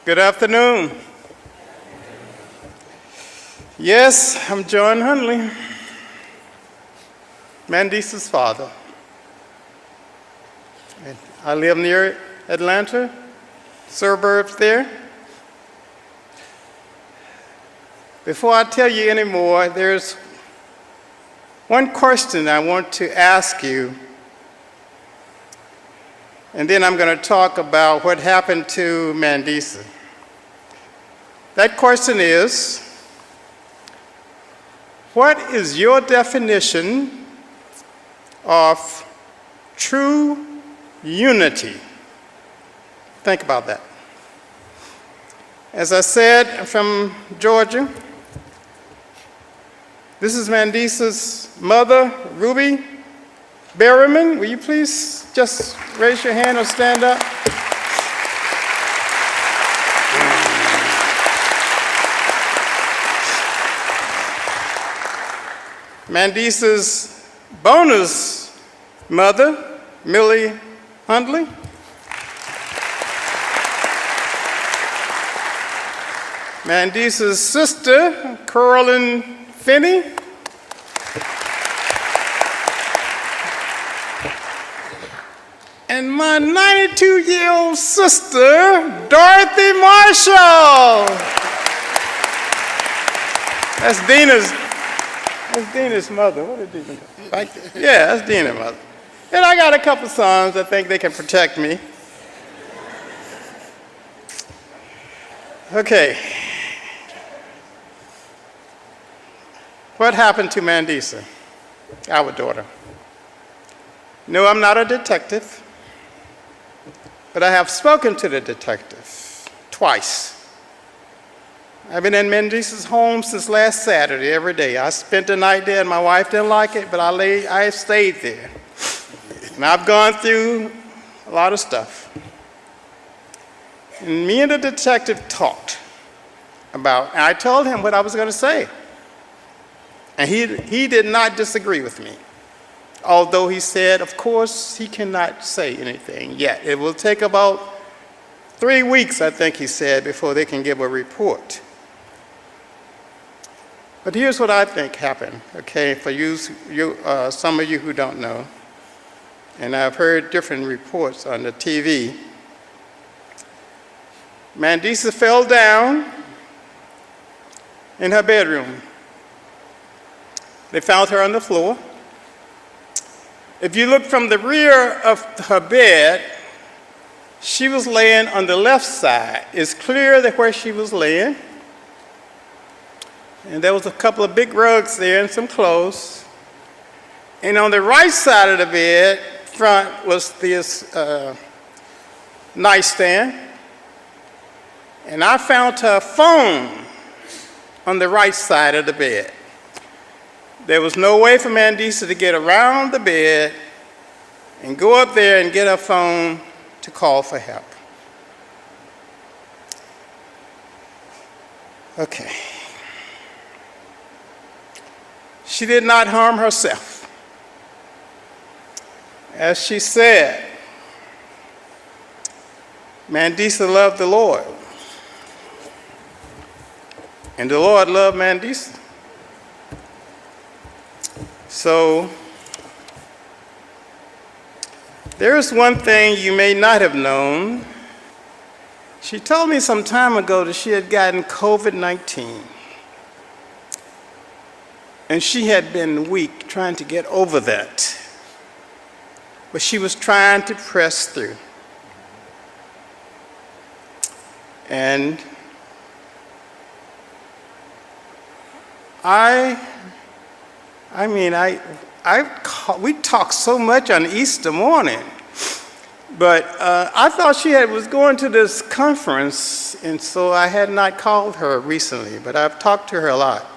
Good afternoon. Yes, I'm John Hudley, Mandisa's father. And I live near Atlanta, suburbs there. Before I tell you any more, there's one question I want to ask you, and then I'm going to talk about what happened to Mandisa. That question is, what is your definition of true unity? Think about that. As I said, I'm from Georgia. This is Mandisa's mother, Ruby Berryman. Will you please just raise your hand or stand up? Mandisa's bonus mother, Millie Hundley. Mandisa's sister, Carolyn Finney. And my 92-year-old sister, Dorothy Marshall. That's Dina's mother. What is Dina? Right there. Yeah, that's Dina's mother. And I got a couple sons that think they can protect me. Okay. What happened to Mandisa, our daughter? No, I'm not a detective, but I have spoken to the detective twice. I've been in Mandisa's home since last Saturday, every day. I spent the night there, and my wife didn't like it, but I stayed there. And I've gone through a lot of stuff. And me and the detective talked about, and I told him what I was going to say. And he did not disagree with me, although he said, of course, he cannot say anything yet. It will take about 3 weeks, I think he said, before they can give a report. But here's what I think happened, okay, for some of you who don't know. And I've heard different reports on the TV. Mandisa fell down in her bedroom. They found her on the floor. If you look from the rear of her bed, she was laying on the left side. It's clear that where she was laying. And there was a couple of big rugs there and some clothes. And on the right side of the bed, front, was this nightstand. And I found her phone on the right side of the bed. There was no way for Mandisa to get around the bed and go up there and get her phone to call for help. Okay. She did not harm herself. As she said, Mandisa loved the Lord. And the Lord loved Mandisa. So, there is one thing you may not have known. She told me some time ago that she had gotten COVID-19. And she had been weak trying to get over that. But she was trying to press through. And we talked so much on Easter morning, but I thought she was going to this conference, and so I had not called her recently, but I've talked to her a lot.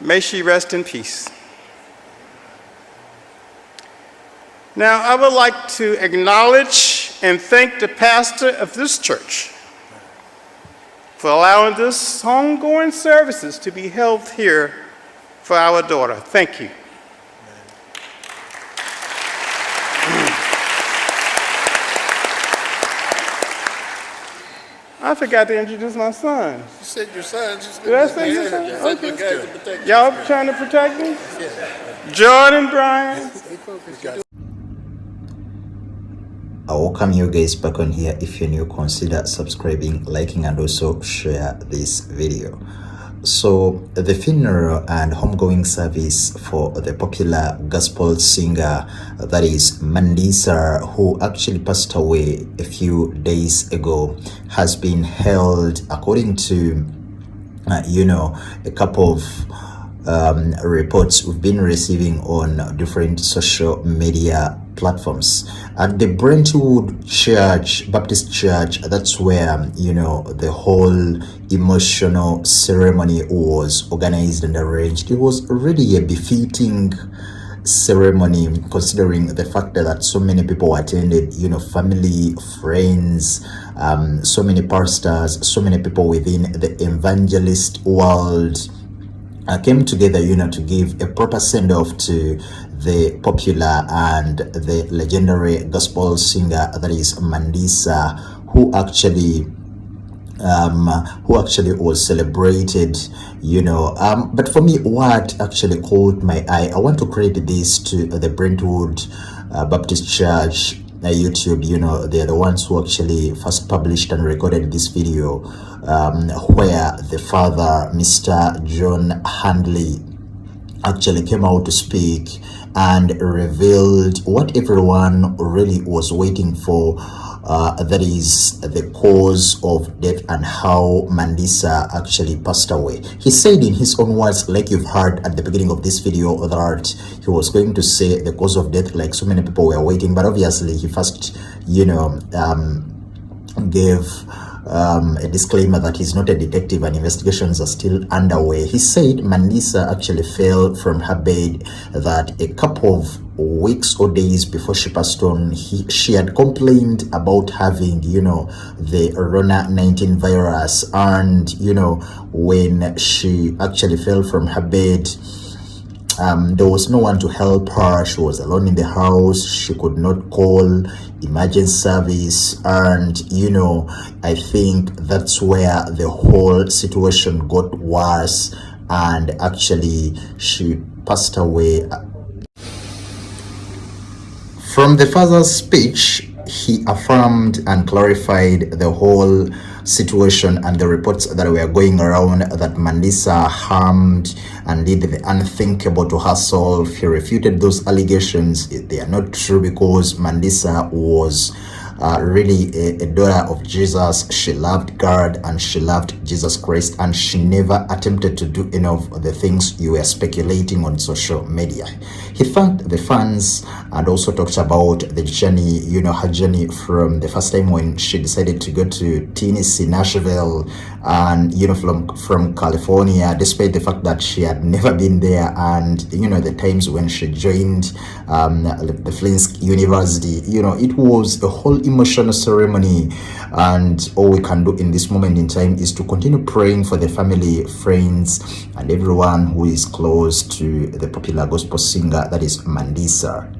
May she rest in peace. Now, I would like to acknowledge and thank the pastor of this church for allowing this homegoing services to be held here for our daughter. Thank you. I forgot to introduce my son. You said your son. Just Did I say your son? You said Okay. your guys to protect you. Y'all trying to protect me? Jordan, Brian. I welcome you guys back on here. If you're new, consider subscribing, liking, and also share this video. So the funeral and homegoing service for the popular gospel singer, that is Mandisa, who actually passed away a few days ago, has been held according to a couple of reports we've been receiving on different social media platforms at the Brentwood Church, Baptist Church. That's where the whole emotional ceremony was organized and arranged. It was really a befitting ceremony, considering the fact that so many people attended, family, friends, so many pastors, so many people within the evangelist world came together, to give a proper send-off to the popular and the legendary gospel singer, that is Mandisa, who actually was celebrated, but for me, what actually caught my eye, I want to credit this to the Brentwood Baptist Church YouTube. They're the ones who actually first published and recorded this video, where the father, Mr. John Hudley, actually came out to speak and revealed what everyone really was waiting for, that is the cause of death and how Mandisa actually passed away. He said in his own words, like you've heard at the beginning of this video, that he was going to say the cause of death like so many people were waiting, but obviously he first gave a disclaimer that he's not a detective and investigations are still underway. He said Mandisa actually fell from her bed, that a couple of weeks or days before she passed on, she had complained about having the Corona-19 virus, and when she actually fell from her bed, there was no one to help her. She was alone in the house. She could not call emergency service, and I think that's where the whole situation got worse, and actually she passed away. From the father's speech, he affirmed and clarified the whole situation and the reports that were going around that Mandisa harmed and did the unthinkable to herself. He refuted those allegations. They are not true, because Mandisa was really a daughter of Jesus. She loved God and she loved Jesus Christ, and she never attempted to do any of the things you were speculating on social media. He thanked the fans and also talked about the journey, her journey from the first time when she decided to go to Tennessee, Nashville, and from California, despite the fact that she had never been there, and the times when she joined the Fisk University. It was a whole emotional ceremony, and all we can do in this moment in time is to continue praying for the family, friends, and everyone who is close to the popular gospel singer, that is Mandisa.